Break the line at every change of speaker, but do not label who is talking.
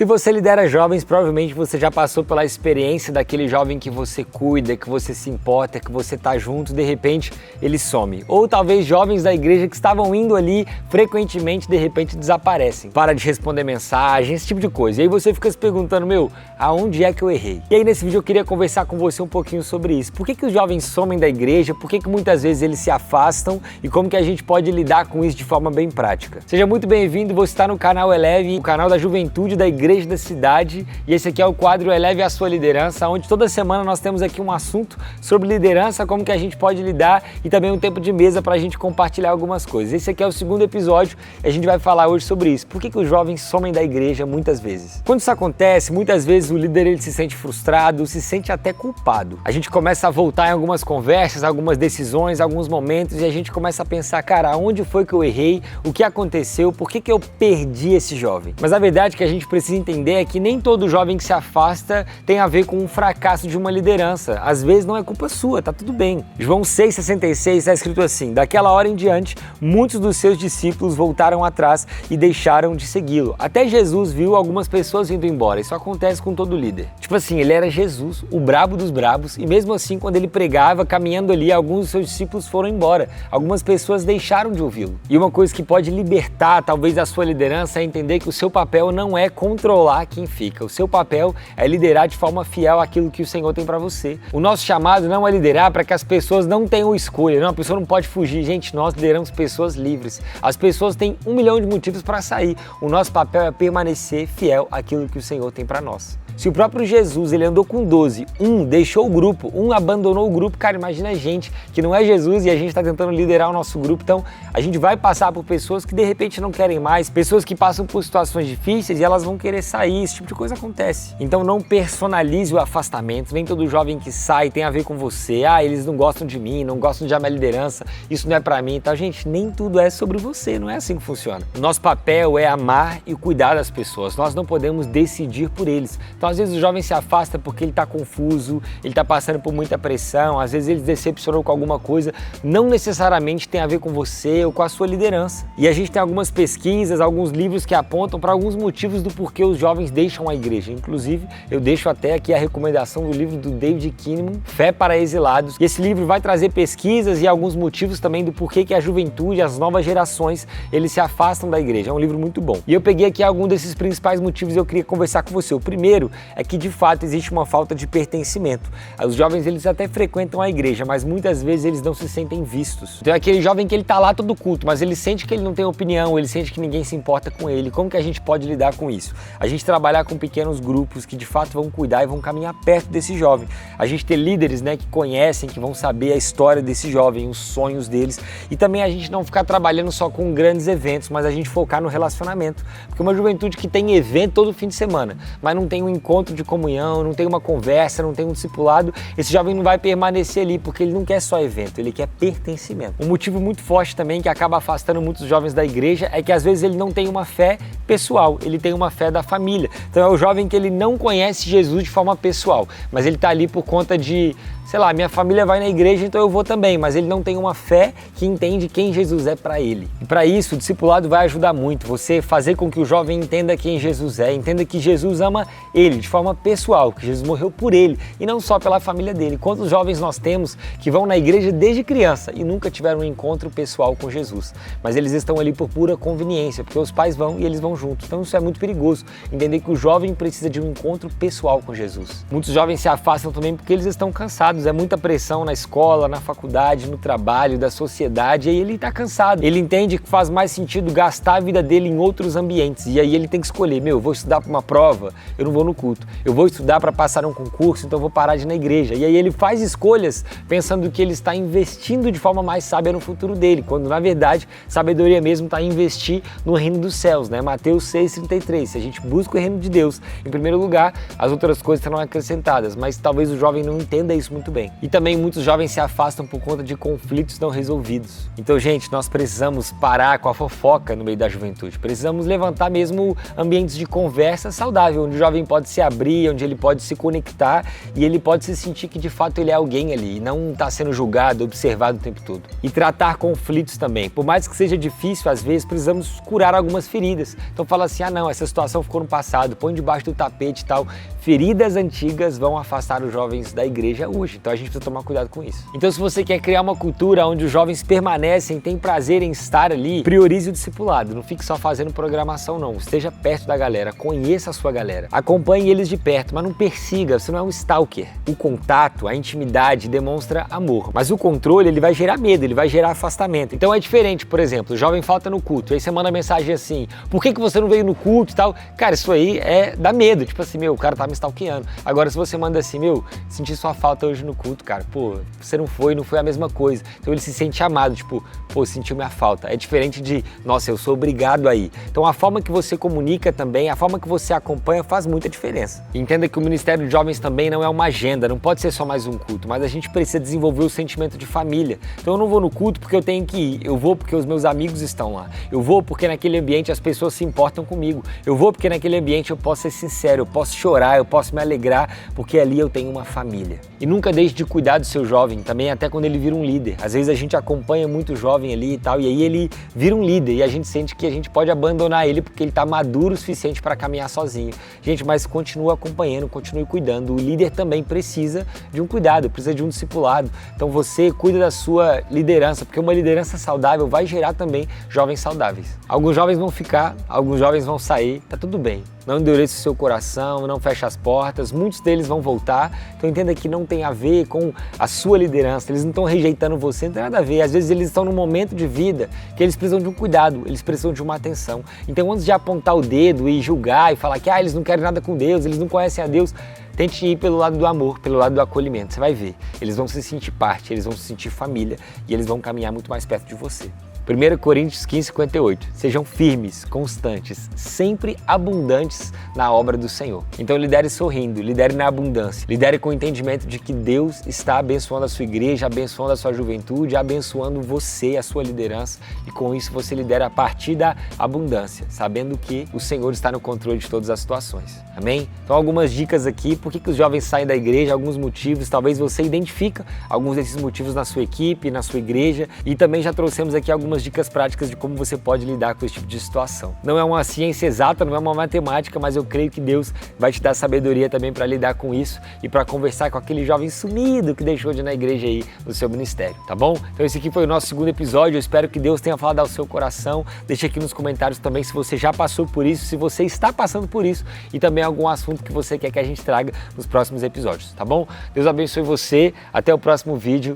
Se você lidera jovens, provavelmente você já passou pela experiência daquele jovem que você cuida, que você se importa, que você tá junto, de repente ele some. Ou talvez jovens da igreja que estavam indo ali frequentemente, de repente desaparecem. Para de responder mensagem, esse tipo de coisa. E aí você fica se perguntando, aonde é que eu errei? E aí nesse vídeo eu queria conversar com você um pouquinho sobre isso. Por que os jovens somem da igreja? Por que muitas vezes eles se afastam? E como que a gente pode lidar com isso de forma bem prática? Seja muito bem-vindo, você está no canal Eleve, o canal da juventude da igreja da cidade. E esse aqui é o quadro Eleve a Sua Liderança, onde toda semana nós temos aqui um assunto sobre liderança, como que a gente pode lidar e também um tempo de mesa para a gente compartilhar algumas coisas. Esse aqui é o segundo episódio e a gente vai falar hoje sobre isso. Por que os jovens somem da igreja muitas vezes? Quando isso acontece, muitas vezes o líder ele se sente frustrado, se sente até culpado. A gente começa a voltar em algumas conversas, algumas decisões, alguns momentos e a gente começa a pensar, cara, onde foi que eu errei? O que aconteceu? Por que eu perdi esse jovem? Mas a verdade que a gente precisa entender é que nem todo jovem que se afasta tem a ver com um fracasso de uma liderança. Às vezes não é culpa sua, tá tudo bem. João 6,66 está escrito assim: daquela hora em diante, muitos dos seus discípulos voltaram atrás e deixaram de segui-lo. Até Jesus viu algumas pessoas indo embora. Isso acontece com todo líder. Tipo assim, ele era Jesus, o brabo dos brabos, e mesmo assim, quando ele pregava, caminhando ali, alguns dos seus discípulos foram embora. Algumas pessoas deixaram de ouvi-lo. E uma coisa que pode libertar, talvez, a sua liderança é entender que o seu papel não é controlar quem fica. O seu papel é liderar de forma fiel aquilo que o Senhor tem para você. O nosso chamado não é liderar para que as pessoas não tenham escolha. Não, a pessoa não pode fugir. Gente, nós lideramos pessoas livres. As pessoas têm 1 milhão de motivos para sair. O nosso papel é permanecer fiel àquilo que o Senhor tem para nós. Se o próprio Jesus ele andou com 12, um deixou o grupo, um abandonou o grupo, cara, imagina a gente que não é Jesus e a gente está tentando liderar o nosso grupo, então a gente vai passar por pessoas que de repente não querem mais, pessoas que passam por situações difíceis e elas vão querer sair, esse tipo de coisa acontece. Então não personalize o afastamento, nem todo jovem que sai tem a ver com você, eles não gostam de mim, não gostam de minha liderança, isso não é pra mim, então gente, nem tudo é sobre você, não é assim que funciona. O nosso papel é amar e cuidar das pessoas, nós não podemos decidir por eles. Então às vezes o jovem se afasta porque ele está confuso, ele está passando por muita pressão, às vezes ele se decepcionou com alguma coisa, não necessariamente tem a ver com você ou com a sua liderança. E a gente tem algumas pesquisas, alguns livros que apontam para alguns motivos do porquê os jovens deixam a igreja. Inclusive, eu deixo até aqui a recomendação do livro do David Kinnaman, Fé para Exilados. E esse livro vai trazer pesquisas e alguns motivos também do porquê que a juventude, as novas gerações, eles se afastam da igreja. É um livro muito bom. E eu peguei aqui alguns desses principais motivos e eu queria conversar com você. O primeiro é que de fato existe uma falta de pertencimento. Os jovens eles até frequentam a igreja, mas muitas vezes eles não se sentem vistos. Então é aquele jovem que ele tá lá todo culto, mas ele sente que ele não tem opinião, ele sente que ninguém se importa com ele. Como que a gente pode lidar com isso? A gente trabalhar com pequenos grupos que de fato vão cuidar e vão caminhar perto desse jovem. A gente ter líderes, que conhecem, que vão saber a história desse jovem, os sonhos deles. E também a gente não ficar trabalhando só com grandes eventos, mas a gente focar no relacionamento. Porque uma juventude que tem evento todo fim de semana, mas não tem um encontro de comunhão, não tem uma conversa, não tem um discipulado, esse jovem não vai permanecer ali, porque ele não quer só evento, ele quer pertencimento. Um motivo muito forte também que acaba afastando muitos jovens da igreja é que às vezes ele não tem uma fé pessoal, ele tem uma fé da família. Então é o jovem que ele não conhece Jesus de forma pessoal, mas ele está ali por conta de, minha família vai na igreja, então eu vou também, mas ele não tem uma fé que entende quem Jesus é para ele. E para isso, o discipulado vai ajudar muito, você fazer com que o jovem entenda quem Jesus é, entenda que Jesus ama ele de forma pessoal, que Jesus morreu por ele e não só pela família dele. Quantos jovens nós temos que vão na igreja desde criança e nunca tiveram um encontro pessoal com Jesus, mas eles estão ali por pura conveniência, porque os pais vão e eles vão juntos. Então isso é muito perigoso, entender que o jovem precisa de um encontro pessoal com Jesus. Muitos jovens se afastam também porque eles estão cansados, é muita pressão na escola, na faculdade, no trabalho, da sociedade, e aí ele está cansado. Ele entende que faz mais sentido gastar a vida dele em outros ambientes, e aí ele tem que escolher, eu vou estudar para uma prova, eu não vou no culto. Eu vou estudar para passar um concurso, então eu vou parar de ir na igreja. E aí ele faz escolhas pensando que ele está investindo de forma mais sábia no futuro dele, quando na verdade sabedoria mesmo está em investir no reino dos céus, Mateus 6,33. Se a gente busca o reino de Deus em primeiro lugar, as outras coisas serão acrescentadas, mas talvez o jovem não entenda isso muito bem. E também muitos jovens se afastam por conta de conflitos não resolvidos. Então, gente, nós precisamos parar com a fofoca no meio da juventude. Precisamos levantar mesmo ambientes de conversa saudável, onde o jovem pode se abrir, onde ele pode se conectar e ele pode se sentir que de fato ele é alguém ali e não está sendo julgado, observado o tempo todo. E tratar conflitos também. Por mais que seja difícil, às vezes precisamos curar algumas feridas. Então fala assim, ah não, essa situação ficou no passado, põe debaixo do tapete e tal. Feridas antigas vão afastar os jovens da igreja hoje, então a gente precisa tomar cuidado com isso. Então se você quer criar uma cultura onde os jovens permanecem, têm prazer em estar ali, priorize o discipulado, não fique só fazendo programação não, esteja perto da galera, conheça a sua galera, acompanhe eles de perto, mas não persiga, você não é um stalker. O contato, a intimidade demonstra amor, mas o controle ele vai gerar medo, ele vai gerar afastamento. Então é diferente, por exemplo, o jovem falta no culto, aí você manda mensagem assim, por que você não veio no culto e tal? Cara, isso aí dá medo, tipo assim, meu, o cara tá me stalkeando. Agora se você manda assim, meu, senti sua falta hoje no culto, cara, pô, você não foi a mesma coisa. Então ele se sente amado, tipo, pô, sentiu minha falta. É diferente de, nossa, eu sou obrigado a ir. Então a forma que você comunica também, a forma que você acompanha faz muita diferença. E entenda que o Ministério de Jovens também não é uma agenda, não pode ser só mais um culto, mas a gente precisa desenvolver o sentimento de família. Então eu não vou no culto porque eu tenho que ir, eu vou porque os meus amigos estão lá, eu vou porque naquele ambiente as pessoas se importam comigo, eu vou porque naquele ambiente eu posso ser sincero, eu posso chorar, eu posso me alegrar, porque ali eu tenho uma família. E nunca deixe de cuidar do seu jovem, também até quando ele vira um líder. Às vezes a gente acompanha muito jovem ali e tal, e aí ele vira um líder e a gente sente que a gente pode abandonar ele porque ele está maduro o suficiente para caminhar sozinho. Gente, mas continua acompanhando, continue cuidando. O líder também precisa de um cuidado, precisa de um discipulado. Então você cuida da sua liderança, porque uma liderança saudável vai gerar também jovens saudáveis. Alguns jovens vão ficar, alguns jovens vão sair, tá tudo bem. Não endureça o seu coração, não feche as portas, muitos deles vão voltar. Então entenda que não tem a ver com a sua liderança, eles não estão rejeitando você, não tem nada a ver. Às vezes eles estão num momento de vida que eles precisam de um cuidado, eles precisam de uma atenção. Então antes de apontar o dedo e julgar e falar que eles não querem nada com Deus, eles não conhecem a Deus, tente ir pelo lado do amor, pelo lado do acolhimento. Você vai ver, eles vão se sentir parte, eles vão se sentir família e eles vão caminhar muito mais perto de você. 1 Coríntios 15:58. Sejam firmes, constantes, sempre abundantes na obra do Senhor. Então lidere sorrindo, lidere na abundância, lidere com o entendimento de que Deus está abençoando a sua igreja, abençoando a sua juventude, abençoando você, a sua liderança, e com isso você lidera a partir da abundância, sabendo que o Senhor está no controle de todas as situações. Amém? Então algumas dicas aqui, por que os jovens saem da igreja, alguns motivos, talvez você identifica alguns desses motivos na sua equipe, na sua igreja, e também já trouxemos aqui algumas dicas práticas de como você pode lidar com esse tipo de situação. Não é uma ciência exata, não é uma matemática, mas eu creio que Deus vai te dar sabedoria também para lidar com isso e para conversar com aquele jovem sumido que deixou de ir na igreja aí no seu ministério, tá bom? Então esse aqui foi o nosso segundo episódio, eu espero que Deus tenha falado ao seu coração. Deixa aqui nos comentários também se você já passou por isso, se você está passando por isso e também algum assunto que você quer que a gente traga nos próximos episódios, tá bom? Deus abençoe você, até o próximo vídeo